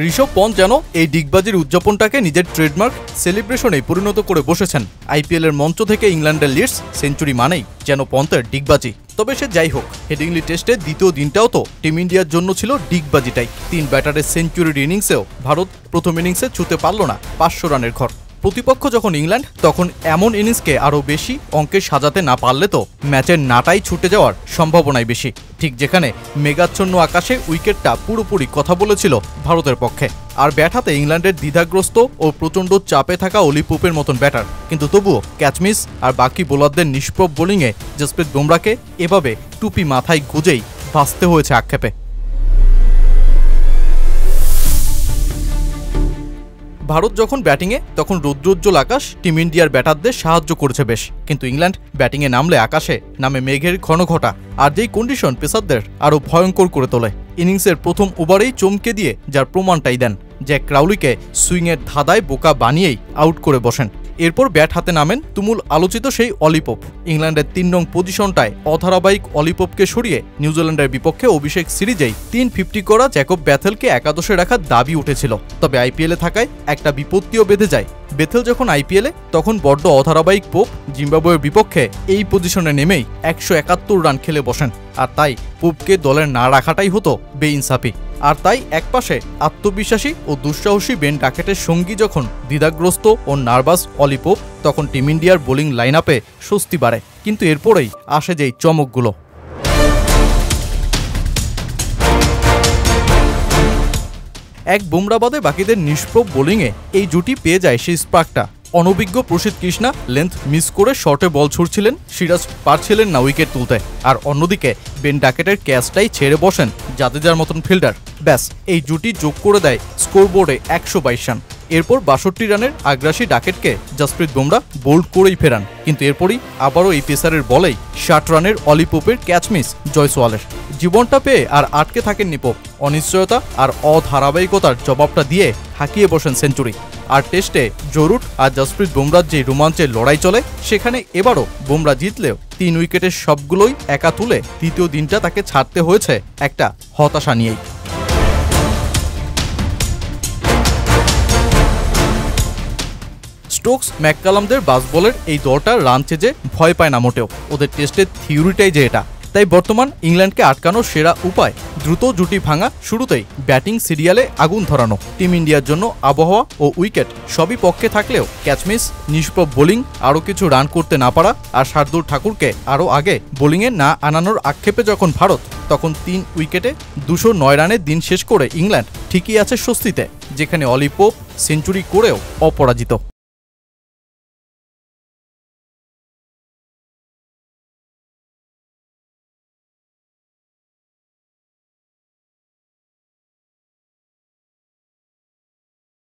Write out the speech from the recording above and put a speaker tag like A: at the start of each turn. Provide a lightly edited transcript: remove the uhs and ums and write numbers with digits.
A: ঋষভ পন্থ যেন এই ডিগবাজির উদযাপনটাকে নিজের ট্রেডমার্ক সেলিব্রেশনে পরিণত করে বসেছেন। আইপিএলের মঞ্চ থেকে ইংল্যান্ডের লিডস সেঞ্চুরি মানেই যেন পন্থের ডিগবাজি। তবে সে যাই হোক, হেডিংলি টেস্টের দ্বিতীয় দিনটাও তো টিম ইন্ডিয়ার জন্য ছিল ডিগবাজিটাই। 3 ব্যাটারের সেঞ্চুরির ইনিংসেও ভারত প্রথম ইনিংসে ছুঁতে পারল না 500 রানের ঘর। প্রতিপক্ষ যখন ইংল্যান্ড, তখন এমন ইনিংসকে আরও বেশি অঙ্কে সাজাতে না পারলে তো ম্যাচের নাটাই ছুটে যাওয়ার সম্ভাবনাই বেশি। ঠিক যেখানে মেঘাচ্ছন্ন আকাশে উইকেটটা পুরোপুরি কথা বলেছিল ভারতের পক্ষে। আর ব্যাট হাতে ইংল্যান্ডের দ্বিধাগ্রস্ত ও প্রচণ্ড চাপে থাকা অলি পোপের মতন ব্যাটার, কিন্তু তবুও ক্যাচমিস আর বাকি বোলারদের নিষ্প্রভ বোলিংয়ে জসপ্রীত বুমরাকে এভাবে টুপি মাথায় গুজেই বাঁচতে হয়েছে আক্ষেপে। ভারত যখন ব্যাটিংয়ে, তখন রৌদ্রোজ্জ্বল আকাশ টিম ইন্ডিয়ার ব্যাটারদের সাহায্য করেছে বেশ, কিন্তু ইংল্যান্ড ব্যাটিংয়ে নামলে আকাশে নামে মেঘের ঘন ঘটা। আর যেই কন্ডিশন পেসারদের আরও ভয়ঙ্কর করে তোলে। ইনিংসের প্রথম ওভারেই চমকে দিয়ে যার প্রমাণটাই দেন, জ্যাক ক্রাউলিকে সুইংয়ের ধাঁধায় বোকা বানিয়েই আউট করে বসেন। এরপর ব্যাট হাতে নামেন তুমুল আলোচিত সেই অলি পোপ। ইংল্যান্ডের 3 নং পজিশনটায় অধারাবাহিক অলি পোপকে সরিয়ে নিউজিল্যান্ডের বিপক্ষে অভিষেক সিরিজেই 350 করা জ্যাকব বেথেলকে একাদশে রাখার দাবি উঠেছিল। তবে আইপিএলে থাকায় একটা বিপত্তিও বেঁধে যায়। বেথেল যখন আইপিএলে, তখন বড্ড অধারাবাহিক পোপ জিম্বাবুয়ের বিপক্ষে এই পজিশনে নেমেই 171 রান খেলে বসেন। আর তাই পোপকে দলের না রাখাটাই হতো বেইনসাফি। আর তাই একপাশে আত্মবিশ্বাসী ও দুঃসাহসী বেন ডাকেটের সঙ্গী যখন দ্বিধাগ্রস্ত ও নার্ভাস অলি পোপ, তখন টিম ইন্ডিয়ার বোলিং লাইন আপে স্বস্তি বাড়ে। কিন্তু এরপরেই আসে যেই চমকগুলো। এক বুমরা বাদে বাকিদের নিষ্প্রভ বোলিংয়ে এই জুটি পেয়ে যায় সেই স্পার্কটা। অনভিজ্ঞ প্রসিদ্ধ কৃষ্ণা লেন্থ মিস করে শর্টে বল ছুড়ছিলেন, সিরাজ পারছিলেন না উইকেট তুলতে। আর অন্যদিকে বেন ডাকেটের ক্যাচটাই ছেড়ে বসেন জাদেজার মতন ফিল্ডার। ব্যাস, এই জুটি যোগ করে দেয় স্কোরবোর্ডে 122 রান। এরপর 62 রানের আগ্রাসী ডাকেটকে জসপ্রীত বুমরা বোল্ড করেই ফেরান। কিন্তু এরপরই আবারও এই পেসারের বলেই 60 রানের অলি পোপের ক্যাচ মিস জয়সওয়ালের। জীবনটা পেয়ে আর আটকে থাকেননি পোপ। অনিশ্চয়তা আর অধারাবাহিকতার জবাবটা দিয়ে হাঁকিয়ে বসেন সেঞ্চুরি। আর টেস্টে জরুট আর জসপ্রীত বুমরার যে রোমাঞ্চের লড়াই চলে, সেখানে এবারও বুমরা জিতলেও 3 উইকেটের সবগুলোই একা তুলে তৃতীয় দিনটা তাকে ছাড়তে হয়েছে একটা হতাশা নিয়েই। স্টোকস ম্যাককালামদের বাসবলের এই দলটার রান চেজে ভয় পায় না মোটেও। ওদের টেস্টের থিওরিটাই যে এটা। তাই বর্তমান ইংল্যান্ডকে আটকানোর সেরা উপায় দ্রুত জুটি ভাঙা, শুরুতেই ব্যাটিং সিরিয়ালে আগুন ধরানো। টিম ইন্ডিয়ার জন্য আবহাওয়া ও উইকেট সবই পক্ষে থাকলেও ক্যাচমিস, নিষ্প্রভ বোলিং, আরও কিছু রান করতে না পারা আর শার্দুল ঠাকুরকে আরও আগে বোলিংয়ে না আনানোর আক্ষেপে যখন ভারত, তখন 3 উইকেটে 209 রানের দিন শেষ করে ইংল্যান্ড ঠিকই আছে স্বস্তিতে, যেখানে অলি পোপ সেঞ্চুরি করেও অপরাজিত।